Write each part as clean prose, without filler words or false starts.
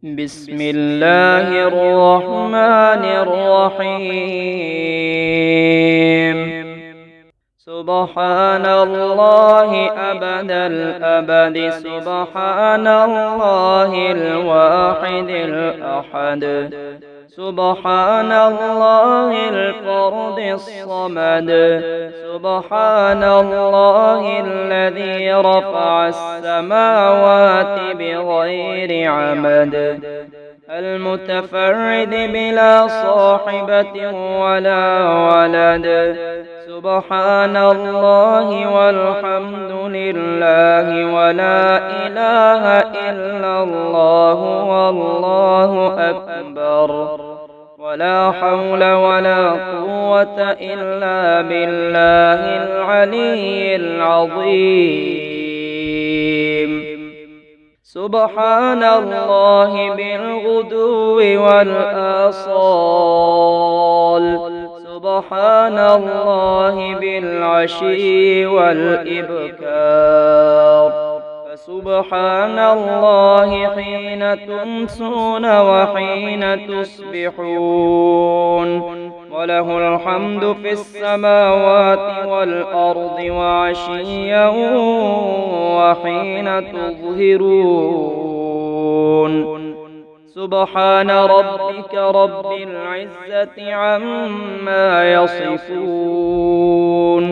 بسم الله الرحمن الرحيم. سبحان الله أبد الأبد، سبحان الله الواحد الأحد، سبحان الله الفرد الصمد، سبحان الله الذي رفع السماوات بغير عمد، المتفرد بلا صاحبة ولا ولد، سبحان الله والحمد لله ولا إله إلا الله والله أكبر، ولا حول ولا قوة إلا بالله العلي العظيم. سبحان الله بالغدو والآصال، سبحان الله بالعشي والإبكار، فسبحان الله حين تمسون وحين تصبحون، وله الحمد في السماوات والأرض وعشيا وحين تظهرون. سبحان ربك رب العزة عما يصفون،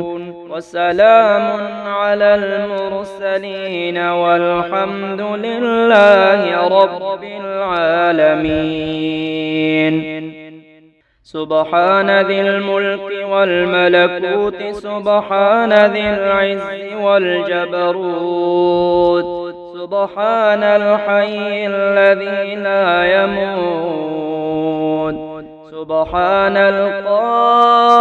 وسلام على المرسلين والحمد لله رب العالمين. سبحان ذي الملك والملكوت، سبحان ذي العز والجبروت، سبحان الحي الذي لا يموت، سبحان القائم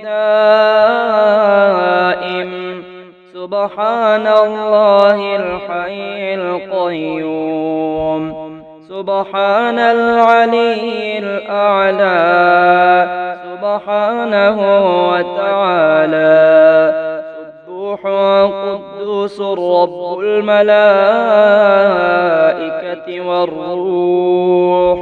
الدائم، سبحان الله الحي القيوم، سبحان العلي الأعلى سبحانه وتعالى. سبوح قدوس رب الملائكة والروح،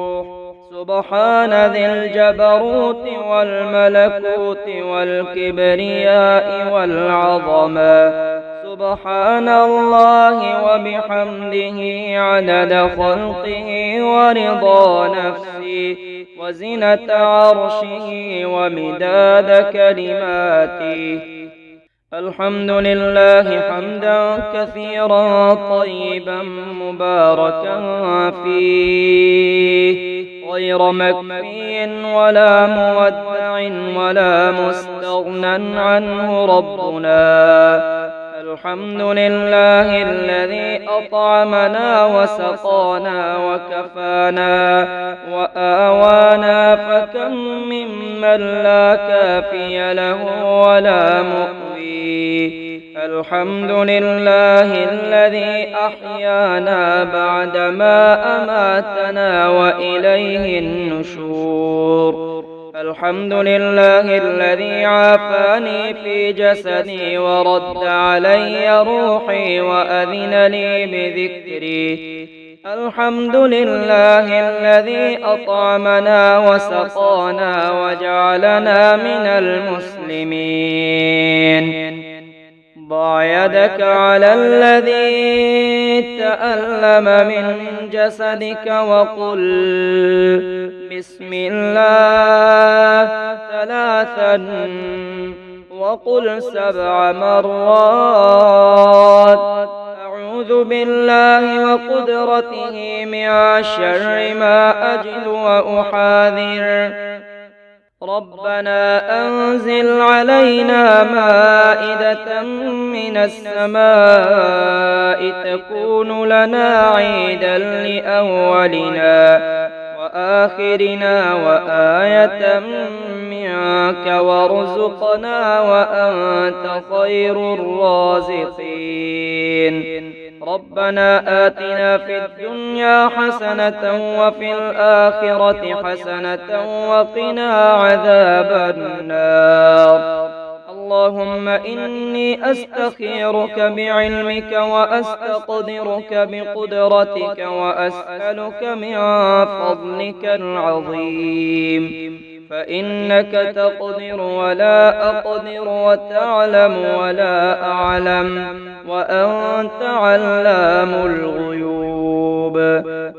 سبحان ذي الجبروت والملكوت والكبرياء والعظمة، سبحان الله وبحمده عدد خلقه ورضا نفسه وزنة عرشه ومداد كلماته. الحمد لله حمدا كثيرا طيبا مباركا فيه، غير مكفي ولا مودع ولا مستغنى عنه ربنا. الحمد لله الذي أطعمنا وسقانا وكفانا وآوانا، فكم ممن لا كافي له ولا مؤوي. الحمد لله الذي أحيانا بعدما أماتنا وإليه النشور. الحمد لله الذي عافاني في جسدي ورد علي روحي وأذن لي بذكري. الحمد لله الذي أطعمنا وسقانا وجعلنا من المسلمين. ضع يدك على الذي تألم من جسدك وقل بسم الله ثلاثا، وقل 7 مرات أعوذ بالله وقدرته من شر ما أجد وأحاذر. ربنا أنزل علينا مائدة من السماء تكون لنا عيدا لأولنا وآخرنا وآية منك وارزقنا وأنت خير الرازقين. ربنا آتنا في الدنيا حسنة وفي الآخرة حسنة وقنا عذاب النار. اللهم إني أستخيرك بعلمك وأستقدرك بقدرتك وأسألك من فضلك العظيم، فإنك تقدر ولا أقدر وتعلم ولا أعلم وأنت علام الغيوب.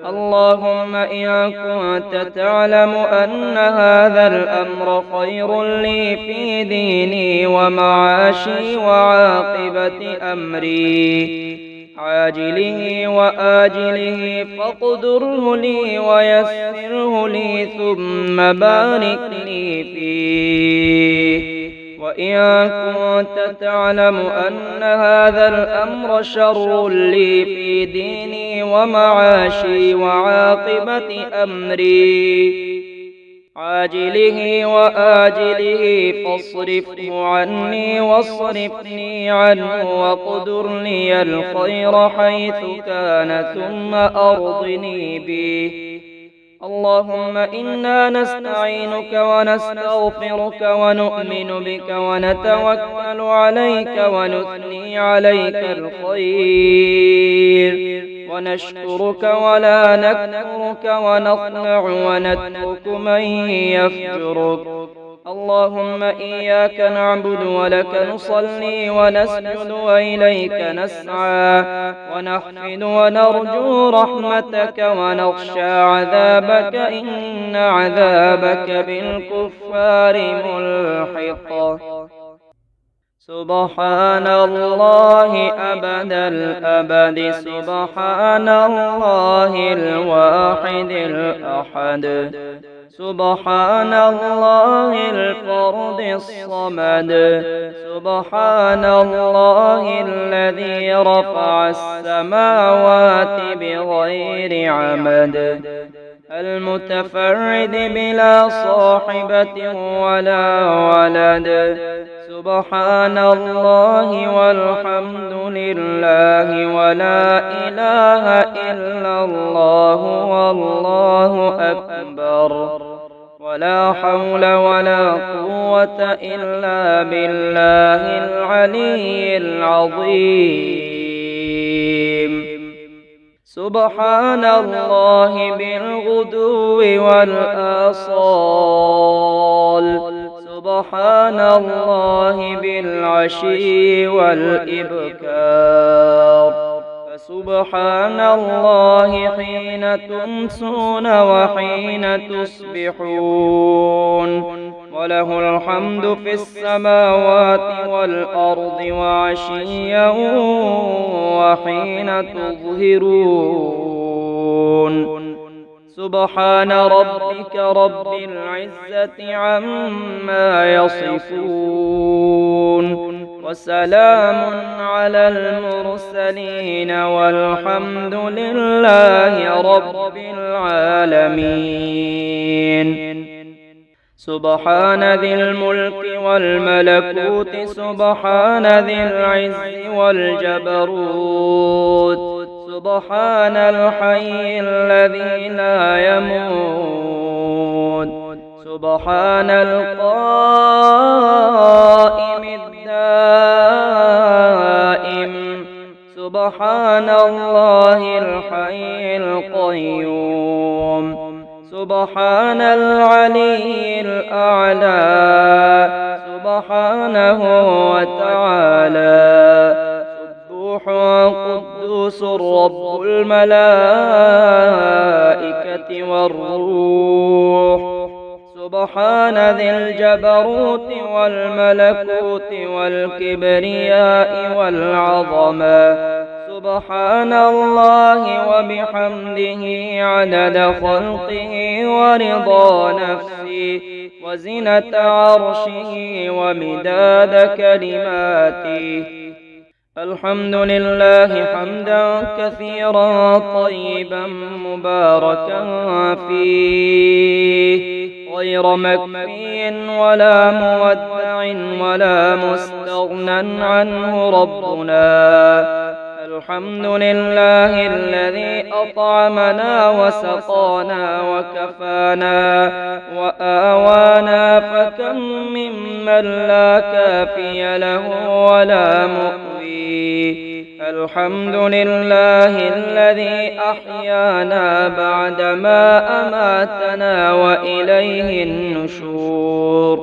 اللهم إن كنت تعلم أن هذا الأمر خير لي في ديني ومعاشي وعاقبة أمري عاجله وآجله فاقدره لي ويسره لي ثم بارك لي فيه. وإن كنت تعلم أن هذا الأمر شر لي في ديني ومعاشي وعاقبة أمري عاجله وآجله فاصرفه عني واصرفني عنه واقدر لي الخير حيث كان ثم أرضني به. اللهم إنا نستعينك ونستغفرك ونؤمن بك ونتوكل عليك ونثني عليك الخير ونشكرك ولا نكفرك ونخلع ونترك من يفجرك. اللهم إياك نعبد ولك نصلي ونسجد وإليك نسعى ونحفد ونرجو رحمتك ونخشى عذابك إن عذابك بالكفار ملحق. سبحان الله أبد الأبد، سبحان الله الواحد الأحد، سبحان الله الفرد الصمد، سبحان الله الذي رفع السماوات بغير عمد، المتفرد بلا صاحبة ولا ولد. سبحان الله والحمد لله ولا إله إلا الله والله أكبر، ولا حول ولا قوة إلا بالله العلي العظيم. سبحان الله بالغدو والآصال، سبحان الله بالعشي والإبكار، فسبحان الله حين تمسون وحين تصبحون، وله الحمد في السماوات والأرض وعشيا وحين تظهرون. سبحان ربك رب العزة عما يصفون، وسلام على المرسلين والحمد لله رب العالمين. سبحان ذي الملك والملكوت، سبحان ذي العز والجبروت، سبحان الحي الذي لا يموت، سبحان القائم الدائم، سبحان الله الحي القيوم، سبحان العلي الأعلى سبحانه وتعالى. سبوح قدوس رب الملائكة والروح، سبحان ذي الجبروت والملكوت والكبرياء والعظمة، سبحان الله وبحمده عدد خلقه ورضا نفسه وزنة عرشه ومداد كلماته. الحمد لله حمدا كثيرا طيبا مباركا فيه، غير مكفي ولا مودع ولا مستغنى عنه ربنا. الحمد لله الذي أطعمنا وسقانا وكفانا وآوانا، فكم من من لا كافي له ولا مؤوي. الحمد لله الذي أحيانا بعدما أماتنا وإليه النشور.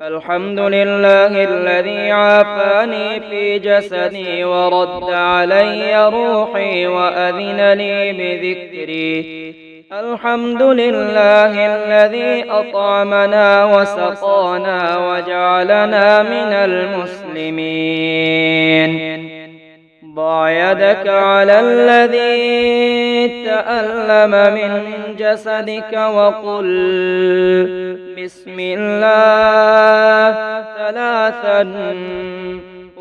الحمد لله الذي عافاني في جسدي ورد علي روحي وأذن لي بذكري. الحمد لله الذي أطعمنا وسقانا وجعلنا من المسلمين. ضع يدك على الذي تألم من جسدك وقل بسم الله 3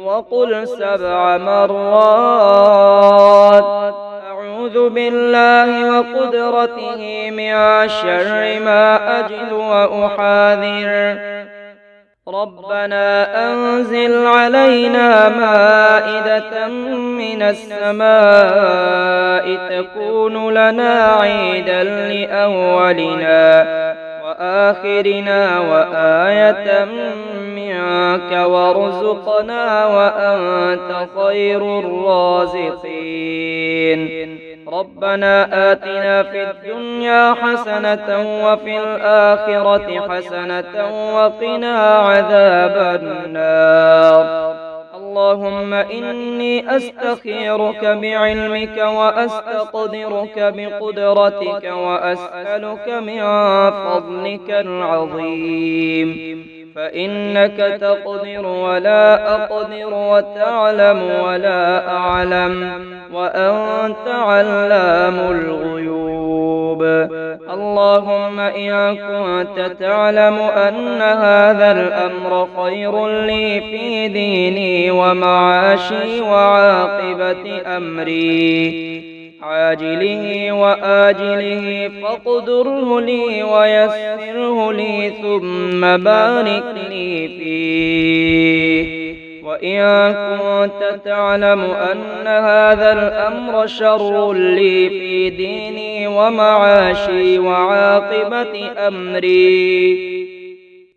وقل 7 مرات أعوذ بالله وقدرته من شر ما أجد وأحاذر. ربنا أنزل علينا مائدة من السماء تكون لنا عيدا لأولنا وآخرنا وآية منك وارزقنا وأنت خير الرازقين. ربنا آتنا في الدنيا حسنة وفي الآخرة حسنة وقنا عذاب النار. اللهم إني أستخيرك بعلمك وأستقدرك بقدرتك وأسألك من فضلك العظيم، فإنك تقدر ولا أقدر وتعلم ولا أعلم وأنت علام الغيوب. اللهم إن كنت تعلم أن هذا الأمر خير لي في ديني ومعاشي وعاقبة أمري عاجله وآجله فاقدره لي ويسره لي ثم بارك لي فيه. وإن كنت تعلم أن هذا الأمر شر لي في ديني ومعاشي وعاقبة أمري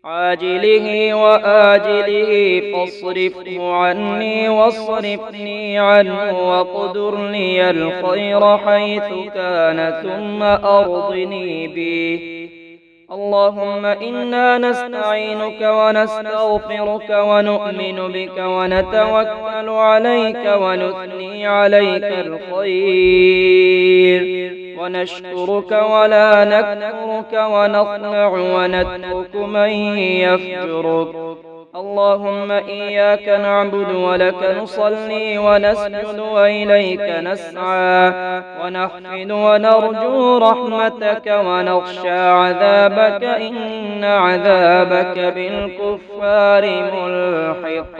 عاجله وآجله فاصرفه عني واصرفني عنه واقدر لي الخير حيث كان ثم أرضني به. اللهم إنا نستعينك ونستغفرك ونؤمن بك ونتوكل عليك ونثني عليك الخير ونشكرك ولا نكفرك ونطمع ونترك من يفجرك. اللهم إياك نعبد ولك نصلي ونسجد وإليك نسعى ونحفد ونرجو رحمتك ونخشى عذابك إن عذابك بالكفار ملحق.